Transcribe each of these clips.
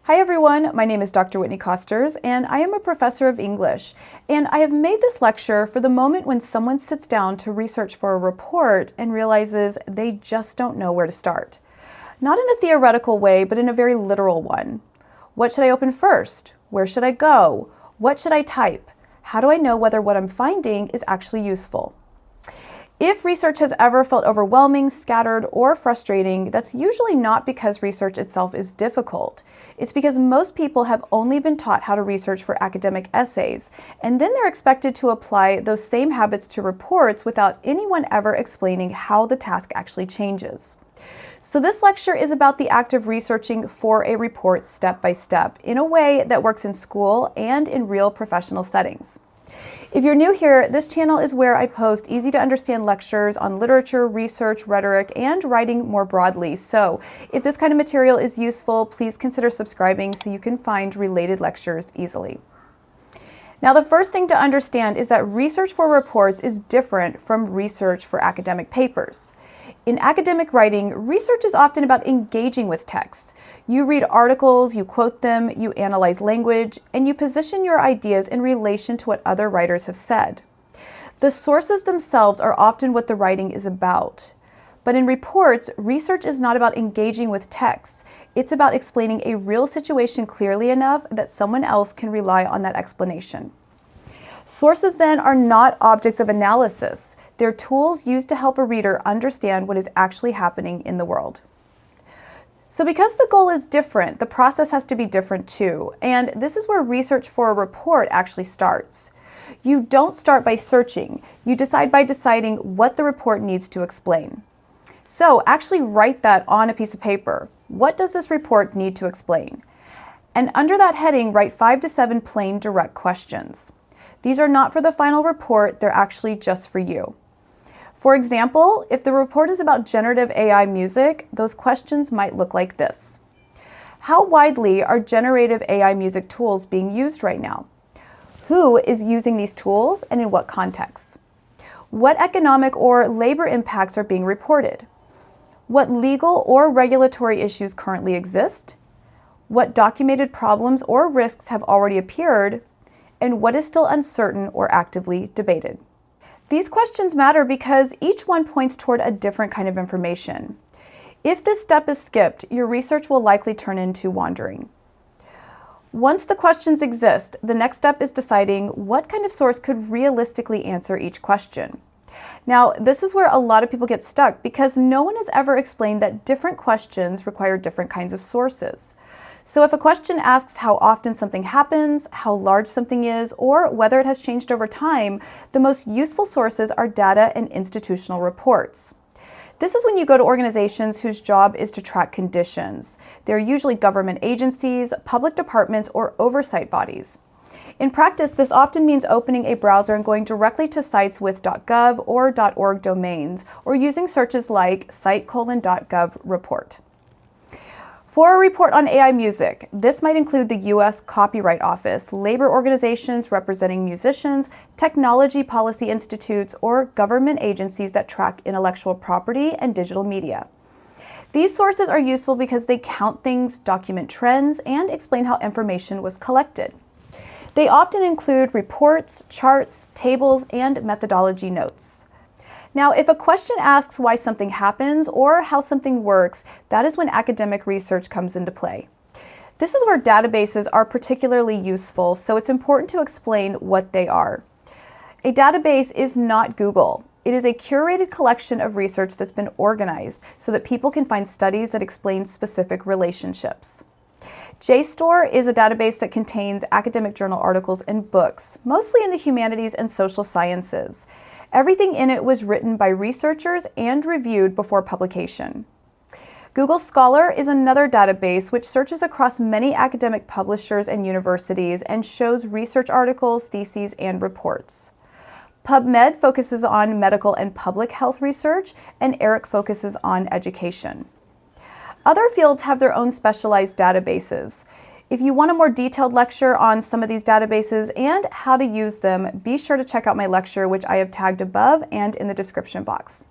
Hi everyone, my name is Dr. Whitney Kosters and I am a professor of English, and I have made this lecture for the moment when someone sits down to research for a report and realizes they just don't know where to start. Not in a theoretical way, but in a very literal one. What should I open first? Where should I go? What should I type? How do I know whether what I'm finding is actually useful? If research has ever felt overwhelming, scattered, or frustrating, that's usually not because research itself is difficult. It's because most people have only been taught how to research for academic essays, and then they're expected to apply those same habits to reports without anyone ever explaining how the task actually changes. So this lecture is about the act of researching for a report step by step in a way that works in school and in real professional settings. If you're new here, this channel is where I post easy to understand lectures on literature, research, rhetoric, and writing more broadly. So if this kind of material is useful, please consider subscribing so you can find related lectures easily. Now, the first thing to understand is that research for reports is different from research for academic papers. In academic writing, research is often about engaging with texts. You read articles, you quote them, you analyze language, and you position your ideas in relation to what other writers have said. The sources themselves are often what the writing is about. But in reports, research is not about engaging with texts. It's about explaining a real situation clearly enough that someone else can rely on that explanation. Sources then are not objects of analysis. They're tools used to help a reader understand what is actually happening in the world. So because the goal is different, the process has to be different too, and this is where research for a report actually starts. You don't start by searching, you decide by deciding what the report needs to explain. So actually write that on a piece of paper. What does this report need to explain? And under that heading, write 5 to 7 plain, direct questions. These are not for the final report, they're actually just for you. For example, if the report is about generative AI music, those questions might look like this. How widely are generative AI music tools being used right now? Who is using these tools and in what contexts? What economic or labor impacts are being reported? What legal or regulatory issues currently exist? What documented problems or risks have already appeared? And what is still uncertain or actively debated? These questions matter because each one points toward a different kind of information. If this step is skipped, your research will likely turn into wandering. Once the questions exist, the next step is deciding what kind of source could realistically answer each question. Now, this is where a lot of people get stuck because no one has ever explained that different questions require different kinds of sources. So if a question asks how often something happens, how large something is, or whether it has changed over time, the most useful sources are data and institutional reports. This is when you go to organizations whose job is to track conditions. They're usually government agencies, public departments, or oversight bodies. In practice, this often means opening a browser and going directly to sites with .gov or .org domains, or using searches like site:/.gov report. For a report on AI music, this might include the U.S. Copyright Office, labor organizations representing musicians, technology policy institutes, or government agencies that track intellectual property and digital media. These sources are useful because they count things, document trends, and explain how information was collected. They often include reports, charts, tables, and methodology notes. Now, if a question asks why something happens or how something works, that is when academic research comes into play. This is where databases are particularly useful, so it's important to explain what they are. A database is not Google. It is a curated collection of research that's been organized so that people can find studies that explain specific relationships. JSTOR is a database that contains academic journal articles and books, mostly in the humanities and social sciences. Everything in it was written by researchers and reviewed before publication. Google Scholar is another database which searches across many academic publishers and universities and shows research articles, theses, and reports. PubMed focuses on medical and public health research, and ERIC focuses on education. Other fields have their own specialized databases. If you want a more detailed lecture on some of these databases and how to use them, be sure to check out my lecture, which I have tagged above and in the description box.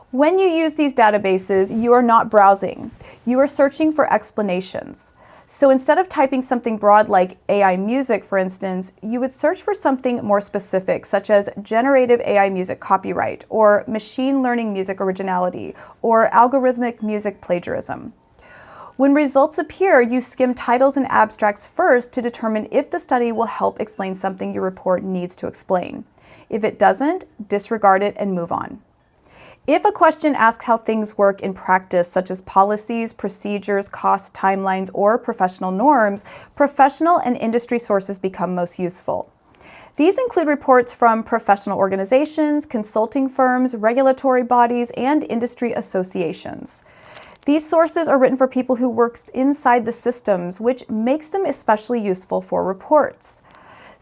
When you use these databases, you are not browsing. You are searching for explanations. So instead of typing something broad like AI music, for instance, you would search for something more specific, such as generative AI music copyright, or machine learning music originality, or algorithmic music plagiarism. When results appear, you skim titles and abstracts first to determine if the study will help explain something your report needs to explain. If it doesn't, disregard it and move on. If a question asks how things work in practice, such as policies, procedures, costs, timelines, or professional norms, professional and industry sources become most useful. These include reports from professional organizations, consulting firms, regulatory bodies, and industry associations. These sources are written for people who work inside the systems, which makes them especially useful for reports.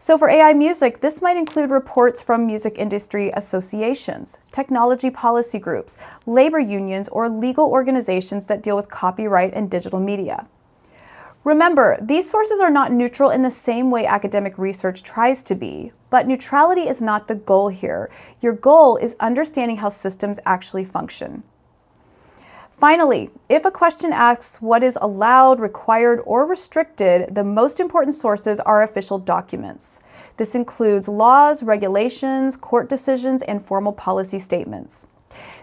So for AI music, this might include reports from music industry associations, technology policy groups, labor unions, or legal organizations that deal with copyright and digital media. Remember, these sources are not neutral in the same way academic research tries to be, but neutrality is not the goal here. Your goal is understanding how systems actually function. Finally, if a question asks what is allowed, required, or restricted, the most important sources are official documents. This includes laws, regulations, court decisions, and formal policy statements.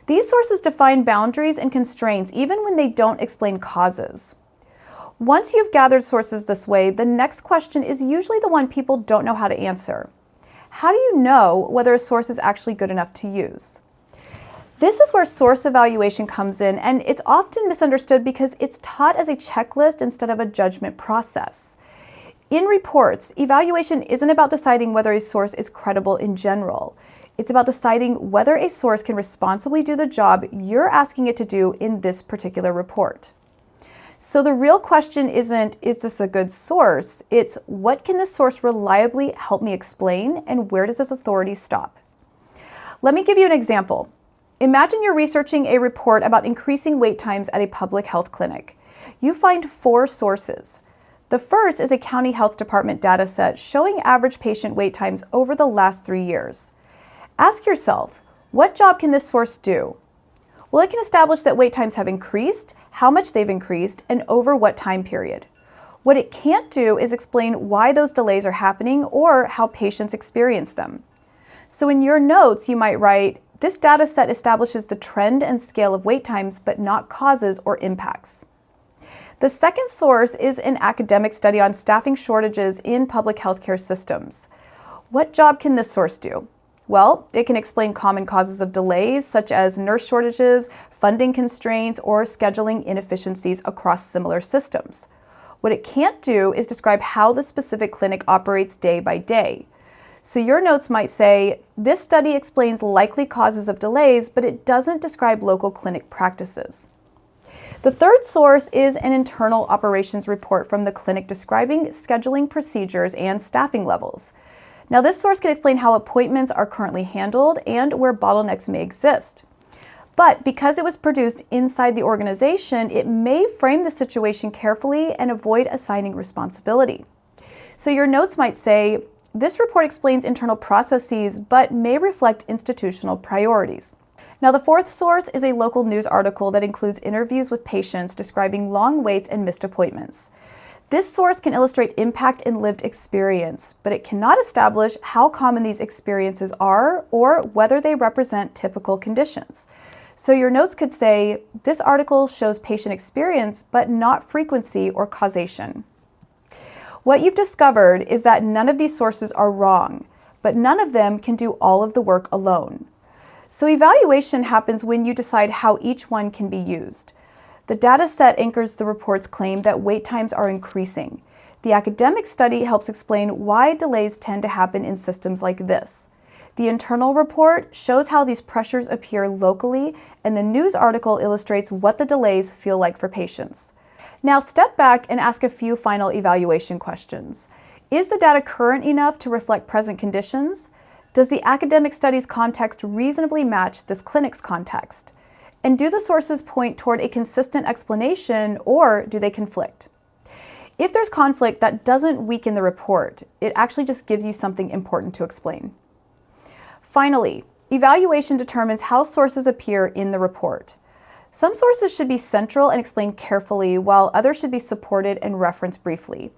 These sources define boundaries and constraints even when they don't explain causes. Once you've gathered sources this way, the next question is usually the one people don't know how to answer. How do you know whether a source is actually good enough to use? This is where source evaluation comes in, and it's often misunderstood because it's taught as a checklist instead of a judgment process. In reports, evaluation isn't about deciding whether a source is credible in general. It's about deciding whether a source can responsibly do the job you're asking it to do in this particular report. So the real question isn't, is this a good source? It's, what can this source reliably help me explain, and where does its authority stop? Let me give you an example. Imagine you're researching a report about increasing wait times at a public health clinic. You find 4 sources. The first is a county health department dataset showing average patient wait times over the last 3 years. Ask yourself, what job can this source do? Well, it can establish that wait times have increased, how much they've increased, and over what time period. What it can't do is explain why those delays are happening or how patients experience them. So in your notes, you might write, this data set establishes the trend and scale of wait times, but not causes or impacts. The second source is an academic study on staffing shortages in public healthcare systems. What job can this source do? Well, it can explain common causes of delays, such as nurse shortages, funding constraints, or scheduling inefficiencies across similar systems. What it can't do is describe how the specific clinic operates day by day. So your notes might say, this study explains likely causes of delays, but it doesn't describe local clinic practices. The third source is an internal operations report from the clinic describing scheduling procedures and staffing levels. Now, this source can explain how appointments are currently handled and where bottlenecks may exist. But because it was produced inside the organization, it may frame the situation carefully and avoid assigning responsibility. So your notes might say, this report explains internal processes, but may reflect institutional priorities. Now, the fourth source is a local news article that includes interviews with patients describing long waits and missed appointments. This source can illustrate impact and lived experience, but it cannot establish how common these experiences are or whether they represent typical conditions. So your notes could say, this article shows patient experience, but not frequency or causation. What you've discovered is that none of these sources are wrong, but none of them can do all of the work alone. So evaluation happens when you decide how each one can be used. The data set anchors the report's claim that wait times are increasing. The academic study helps explain why delays tend to happen in systems like this. The internal report shows how these pressures appear locally, and the news article illustrates what the delays feel like for patients. Now step back and ask a few final evaluation questions. Is the data current enough to reflect present conditions? Does the academic study's context reasonably match this clinic's context? And do the sources point toward a consistent explanation, or do they conflict? If there's conflict, that doesn't weaken the report. It actually just gives you something important to explain. Finally, evaluation determines how sources appear in the report. Some sources should be central and explained carefully, while others should be supported and referenced briefly.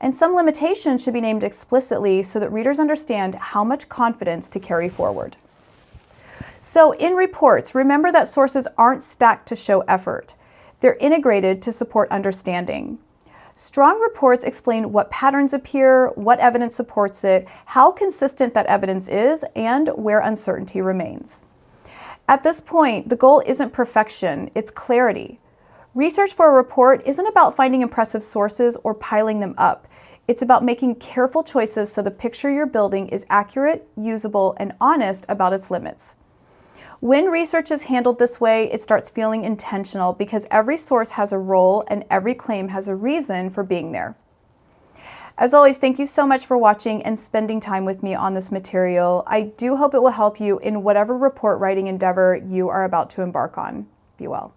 And some limitations should be named explicitly so that readers understand how much confidence to carry forward. So in reports, remember that sources aren't stacked to show effort. They're integrated to support understanding. Strong reports explain what patterns appear, what evidence supports it, how consistent that evidence is, and where uncertainty remains. At this point, the goal isn't perfection, it's clarity. Research for a report isn't about finding impressive sources or piling them up. It's about making careful choices so the picture you're building is accurate, usable, and honest about its limits. When research is handled this way, it starts feeling intentional because every source has a role and every claim has a reason for being there. As always, thank you so much for watching and spending time with me on this material. I do hope it will help you in whatever report writing endeavor you are about to embark on. Be well.